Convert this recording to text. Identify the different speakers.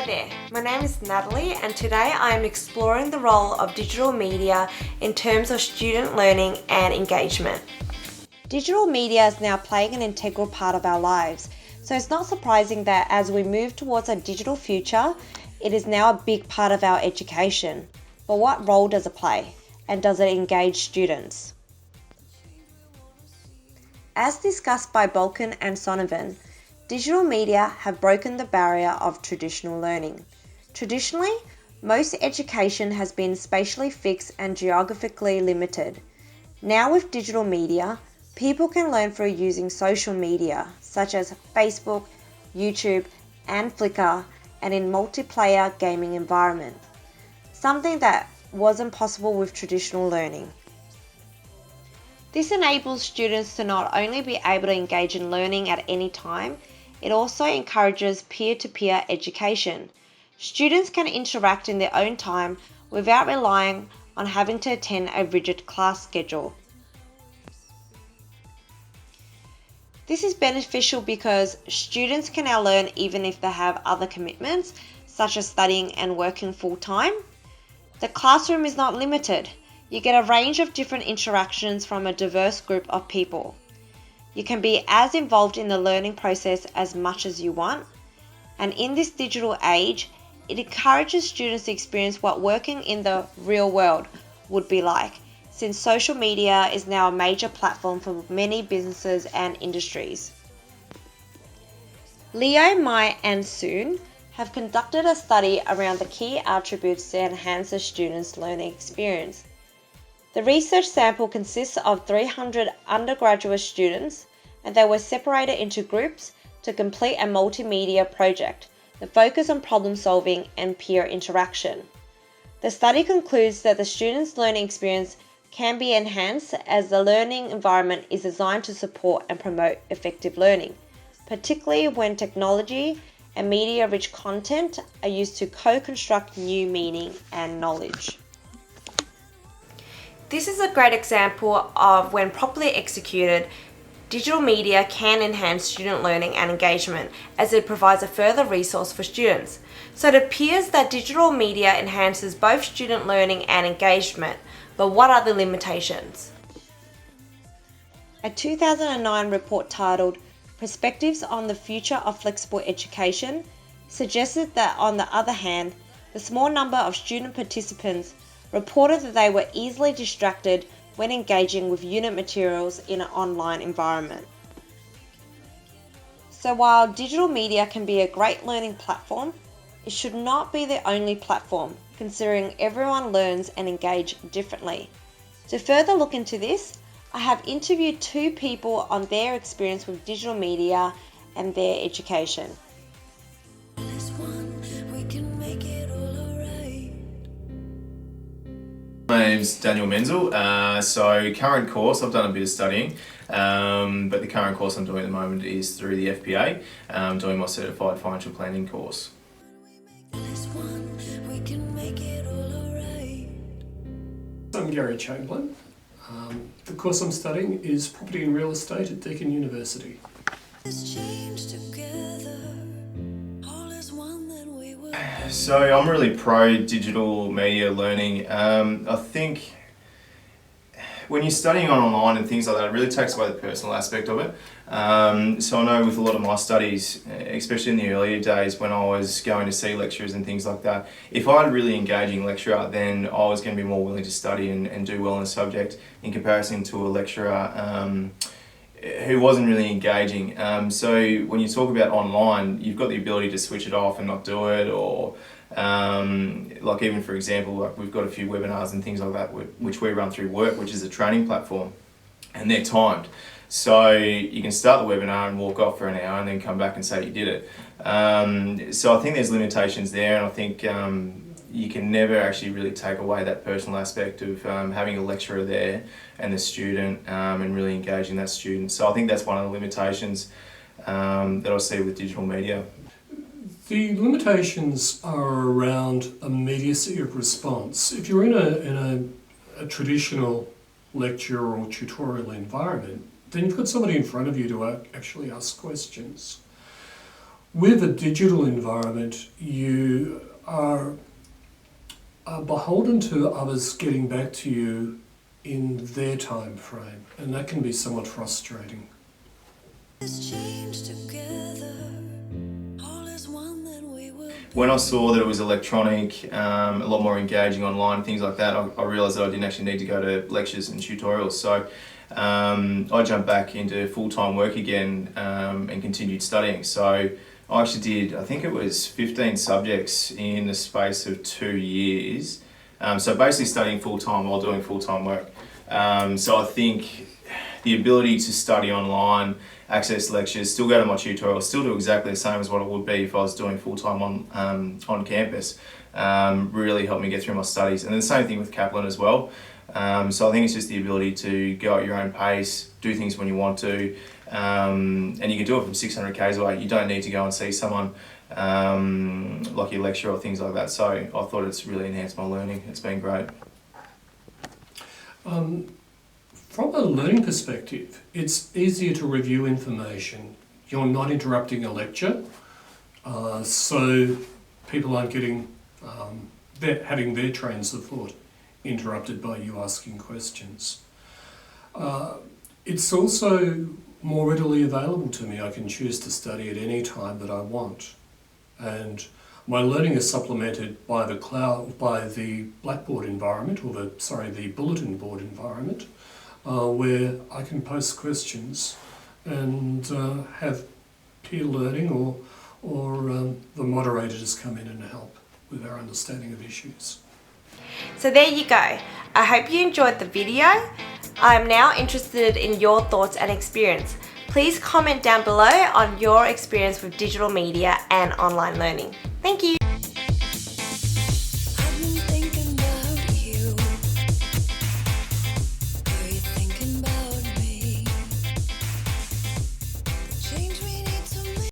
Speaker 1: there, my name is Natalie and today I am exploring the role of digital media in terms of student learning and engagement. Digital media is now playing an integral part of our lives, so it's not surprising that as we move towards a digital future, it is now a big part of our education. But what role does it play, and does it engage students? As discussed by Balkan and Sonovan, digital media have broken the barrier of traditional learning. Traditionally, most education has been spatially fixed and geographically limited. Now with digital media, people can learn through using social media such as Facebook, YouTube, and Flickr, and in multiplayer gaming environment, something that wasn't possible with traditional learning. This enables students to not only be able to engage in learning at any time, it also encourages peer-to-peer education. Students can interact in their own time without relying on having to attend a rigid class schedule. This is beneficial because students can now learn even if they have other commitments, such as studying and working full-time. The classroom is not limited. You get a range of different interactions from a diverse group of people. You can be as involved in the learning process as much as you want. And in this digital age, it encourages students to experience what working in the real world would be like, since social media is now a major platform for many businesses and industries. Leow, Mai, and Soon have conducted a study around the key attributes to enhance a student's learning experience. The research sample consists of 300 undergraduate students, and they were separated into groups to complete a multimedia project that focused on problem solving and peer interaction. The study concludes that the students' learning experience can be enhanced as the learning environment is designed to support and promote effective learning, particularly when technology and media-rich content are used to co-construct new meaning and knowledge. This is a great example of when properly executed, digital media can enhance student learning and engagement as it provides a further resource for students. So it appears that digital media enhances both student learning and engagement, but what are the limitations? A 2009 report titled Perspectives on the Future of Flexible Education suggested that, on the other hand, the small number of student participants reported that they were easily distracted when engaging with unit materials in an online environment. So while digital media can be a great learning platform, it should not be the only platform, considering everyone learns and engages differently. To further look into this, I have interviewed two people on their experience with digital media and their education.
Speaker 2: My name's Daniel Menzel. So current course, I've done a bit of studying, but the current course I'm doing at the moment is through the FPA, doing my Certified Financial Planning course.
Speaker 3: I'm Gary Chamberlain. The course I'm studying is Property and Real Estate at Deakin University.
Speaker 2: So I'm really pro digital media learning. I think when you're studying online and things like that, it really takes away the personal aspect of it. So I know with a lot of my studies, especially in the earlier days when I was going to see lecturers and things like that, if I had a really engaging lecturer, then I was going to be more willing to study and do well in the subject in comparison to a lecturer who wasn't really engaging. So when you talk about online, you've got the ability to switch it off and not do it, or like even for example, like we've got a few webinars and things like that which we run through Work, which is a training platform, and they're timed. So you can start the webinar and walk off for an hour and then come back and say you did it. So I think there's limitations there, and I think you can never actually really take away that personal aspect of having a lecturer there and the student and really engaging that student. So I think that's one of the limitations that I see with digital media.
Speaker 3: The limitations are around immediacy of response. If you're in a traditional lecture or tutorial environment, then you've got somebody in front of you to actually ask questions. With a digital environment, you are beholden to others getting back to you in their time frame, and that can be somewhat frustrating.
Speaker 2: When I saw that it was electronic, a lot more engaging online, things like that, I realised that I didn't actually need to go to lectures and tutorials. So I jumped back into full-time work again and continued studying. So I actually did, I think it was 15 subjects in the space of 2 years. So basically studying full-time while doing full-time work. So I think the ability to study online, access lectures, still go to my tutorials, still do exactly the same as what it would be if I was doing full-time on campus, really helped me get through my studies. And then the same thing with Kaplan as well. So I think it's just the ability to go at your own pace, do things when you want to, and you can do it from 600 k's away. You don't need to go and see someone like your lecturer or things like that. So I thought it's really enhanced my learning. It's been great.
Speaker 3: From a learning perspective, it's easier to review information. You're not interrupting a lecture, so people aren't getting having their trains of thought interrupted by you asking questions. It's also more readily available to me. I can choose to study at any time that I want, and my learning is supplemented by the Blackboard environment, or the bulletin board environment, where I can post questions and have peer learning, or the moderators come in and help with our understanding of issues.
Speaker 1: So there you go. I hope you enjoyed the video. I am now interested in your thoughts and experience. Please comment down below on your experience with digital media and online learning. Thank you.